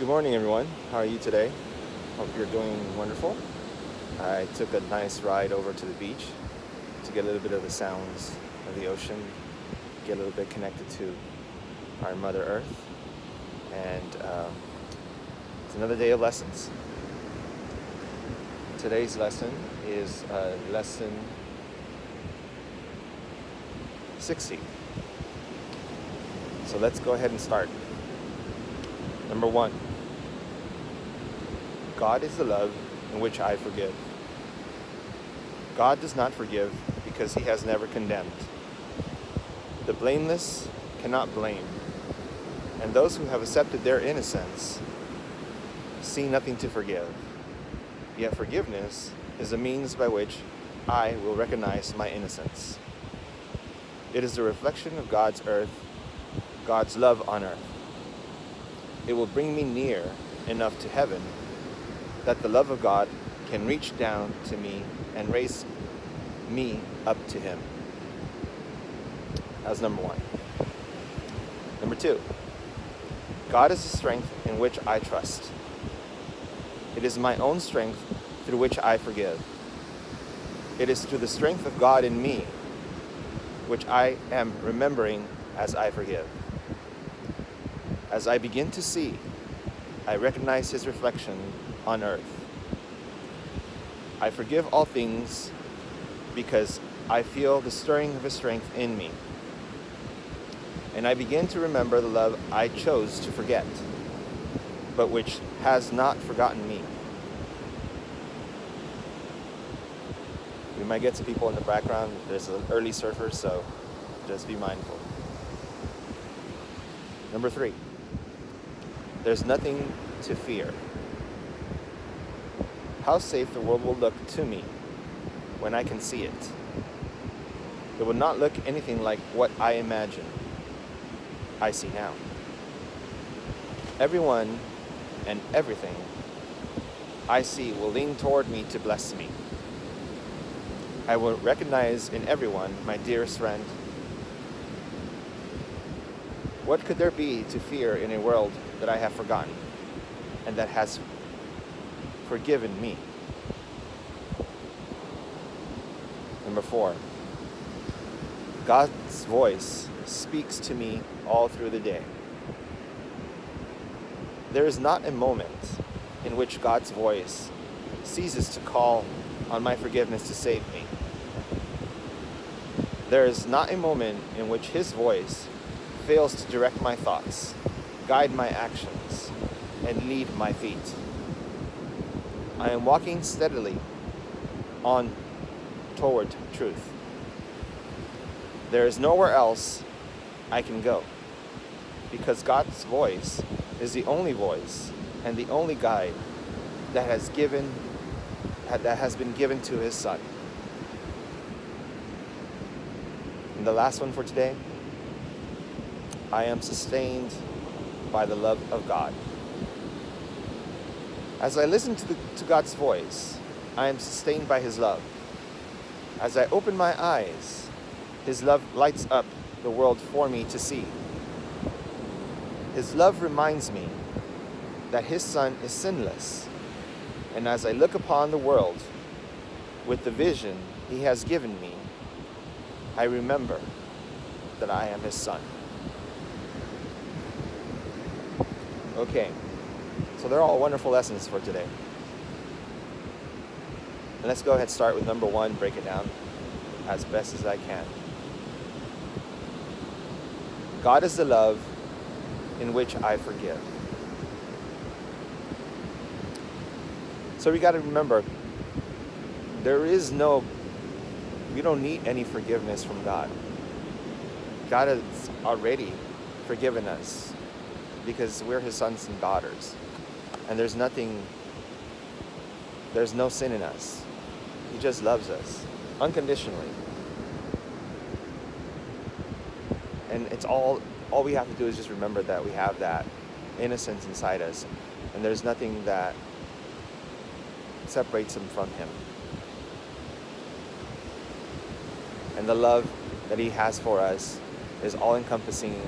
Good morning, everyone. How are you today? Hope you're doing wonderful. I took a nice ride over to the beach to get a little bit of the sounds of the ocean, get a little bit connected to our Mother Earth, and it's another day of lessons. Today's lesson is lesson 60. So let's go ahead and start. Number 1. God is the love in which I forgive. God does not forgive because he has never condemned. The blameless cannot blame, and those who have accepted their innocence see nothing to forgive. Yet forgiveness is a means by which I will recognize my innocence. It is the reflection of God's love on earth. It will bring me near enough to heaven that the love of God can reach down to me and raise me up to him. That's number 1. Number 2, God is the strength in which I trust. It is my own strength through which I forgive. It is through the strength of God in me which I am remembering as I forgive. As I begin to see, I recognize his reflection on earth. I forgive all things because I feel the stirring of his strength in me. And I begin to remember the love I chose to forget, but which has not forgotten me. We might get some people in the background. There's an early surfer, so just be mindful. Number 3, there's nothing to fear. How safe the world will look to me when I can see it. It will not look anything like what I imagine I see now. Everyone and everything I see will lean toward me to bless me. I will recognize in everyone my dearest friend. What could there be to fear in a world that I have forgotten and that has forgiven me? Number 4, God's voice speaks to me all through the day. There is not a moment in which God's voice ceases to call on my forgiveness to save me. There is not a moment in which his voice fails to direct my thoughts, guide my actions, and lead my feet. I am walking steadily on toward truth. There is nowhere else I can go, because God's voice is the only voice and the only guide that has been given to his Son. And the last one for today, I am sustained by the love of God. As I listen to God's voice, I am sustained by his love. As I open my eyes, his love lights up the world for me to see. His love reminds me that his Son is sinless. And as I look upon the world with the vision he has given me, I remember that I am his son. Okay, so they're all wonderful lessons for today. And let's go ahead and start with number 1, break it down as best as I can. God is the love in which I forgive. So we got to remember, we don't need any forgiveness from God. God has already forgiven us because we're his sons and daughters. And there's no sin in us. He just loves us unconditionally. And it's all we have to do is just remember that we have that innocence inside us. And there's nothing that separates him from him. And the love that he has for us is all-encompassing,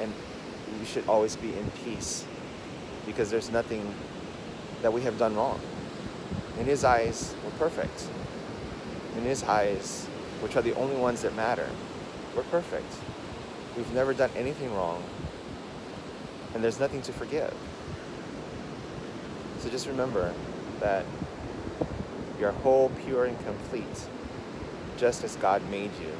and we should always be in peace because there's nothing that we have done wrong. In his eyes, we're perfect. In his eyes, which are the only ones that matter, we're perfect. We've never done anything wrong, and there's nothing to forgive. So just remember that you're whole, pure, and complete, just as God made you.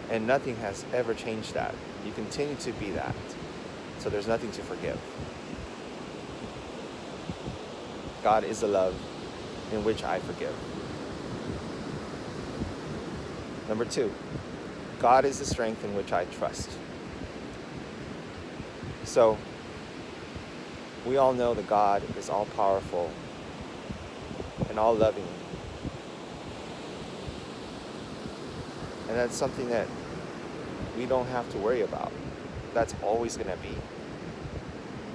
And nothing has ever changed that. You continue to be that. So there's nothing to forgive. God is the love in which I forgive. Number 2, God is the strength in which I trust. So, we all know that God is all-powerful and all-loving. And that's something that we don't have to worry about. That's always going to be.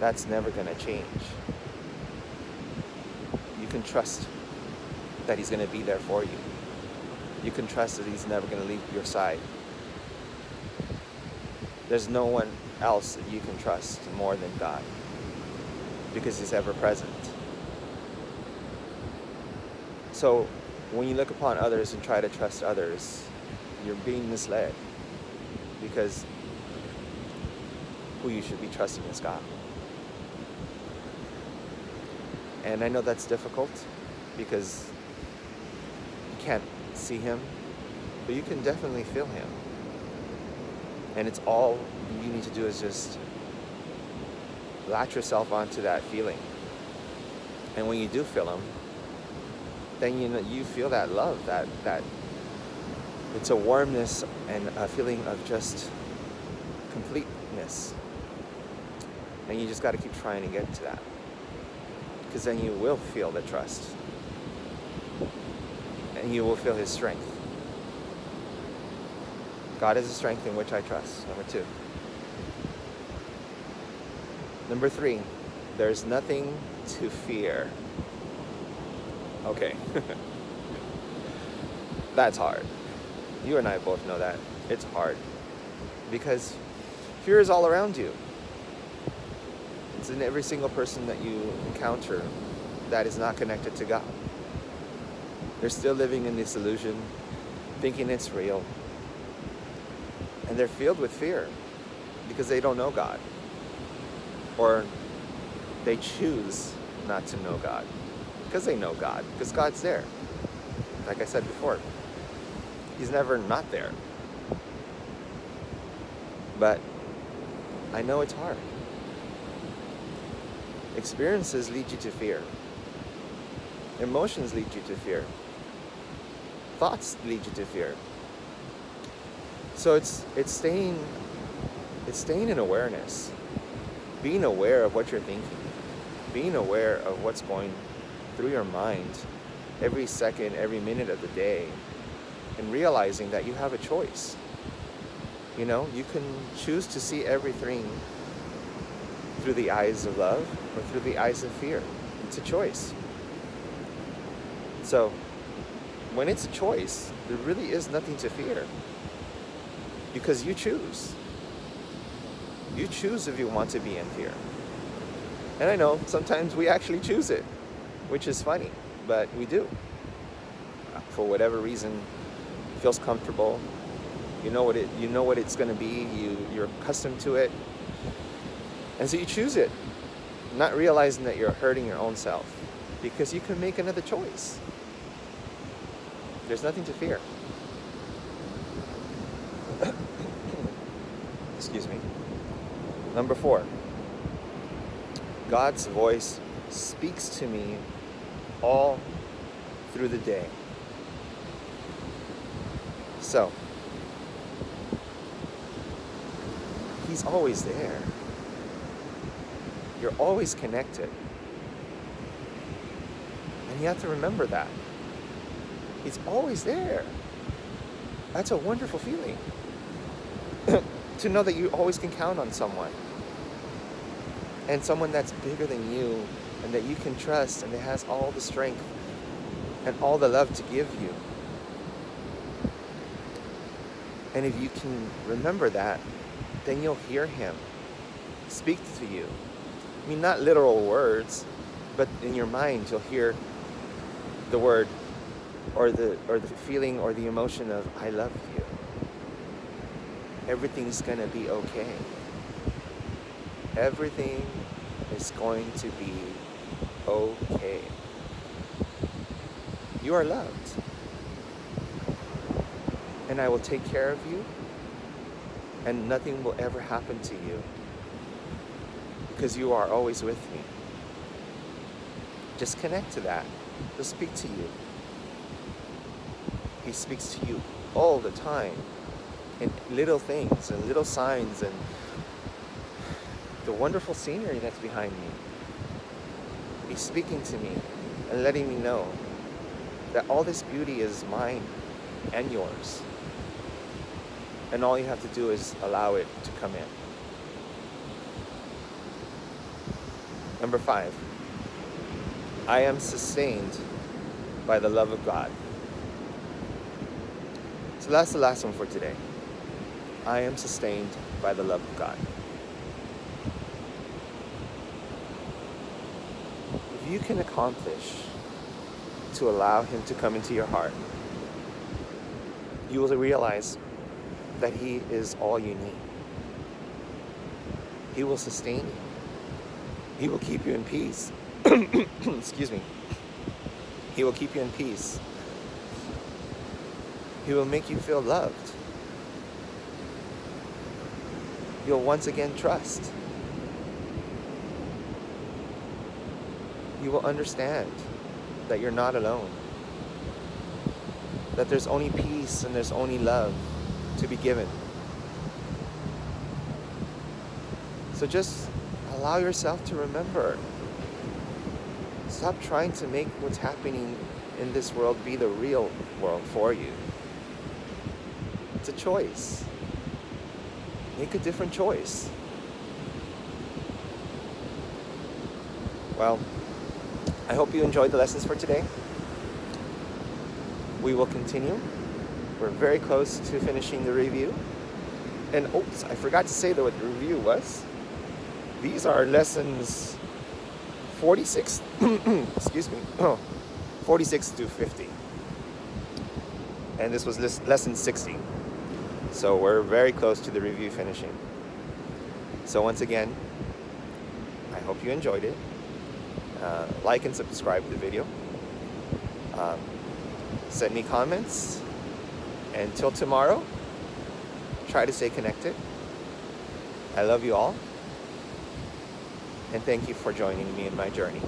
That's never going to change. You can trust that he's going to be there for you. You can trust that he's never going to leave your side. There's no one else that you can trust more than God, because he's ever present. So when you look upon others and try to trust others, you're being misled, because who you should be trusting is God. And I know that's difficult because you can't see him, but you can definitely feel him. And it's all you need to do is just latch yourself onto that feeling. And when you do feel him, then you feel that love, that it's a warmness and a feeling of just completeness. And you just got to keep trying to get to that, because then you will feel the trust, and you will feel his strength. God is the strength in which I trust. Number 2. Number 3, there's nothing to fear. Okay. That's hard. You and I both know that. It's hard. Because fear is all around you. It's in every single person that you encounter that is not connected to God. They're still living in this illusion, thinking it's real. And they're filled with fear because they don't know God. Or they choose not to know God because they know God, because God's there. Like I said before, he's never not there. But I know it's hard. Experiences lead you to fear. Emotions lead you to fear. Thoughts lead you to fear. So it's staying in awareness. Being aware of what you're thinking. Being aware of what's going through your mind every second, every minute of the day. And realizing that you have a choice. You know, you can choose to see everything through the eyes of love or through the eyes of fear. It's a choice. So, when it's a choice, there really is nothing to fear. Because you choose. You choose if you want to be in fear. And I know sometimes we actually choose it, which is funny, but we do. For whatever reason, it feels comfortable. You know what it's going to be. You're accustomed to it. And so you choose it, not realizing that you're hurting your own self, because you can make another choice. There's nothing to fear. Excuse me. Number 4. God's voice speaks to me all through the day. So, he's always there. You're always connected. And you have to remember that. He's always there. That's a wonderful feeling. To know that you always can count on someone. And someone that's bigger than you, and that you can trust, and that has all the strength and all the love to give you. And if you can remember that, then you'll hear him speak to you. I mean, not literal words, but in your mind you'll hear the word or the feeling or the emotion of I love you. Everything's gonna be okay. Everything is going to be okay. You are loved. And I will take care of you, and nothing will ever happen to you because you are always with me. Just connect to that. He'll speak to you. He speaks to you all the time in little things and little signs and the wonderful scenery that's behind me. He's speaking to me and letting me know that all this beauty is mine and yours. And all you have to do is allow it to come in. Number 5, I am sustained by the love of God. So that's the last one for today. I am sustained by the love of God. If you can accomplish to allow Him to come into your heart, you will realize that He is all you need. He will sustain you. He will keep you in peace. Excuse me. He will keep you in peace. He will make you feel loved. You'll once again trust. You will understand that you're not alone. That there's only peace and there's only love to be given. So just allow yourself to remember. Stop trying to make what's happening in this world be the real world for you. It's a choice. Make a different choice. Well, I hope you enjoyed the lessons for today. We will continue. We're very close to finishing the review. And oops, I forgot to say what the review was. These are lessons 46, excuse me, 46 to 50. And this was lesson 60. So we're very close to the review finishing. So once again, I hope you enjoyed it. Like and subscribe to the video. Send me comments. Until tomorrow, try to stay connected. I love you all. And thank you for joining me in my journey.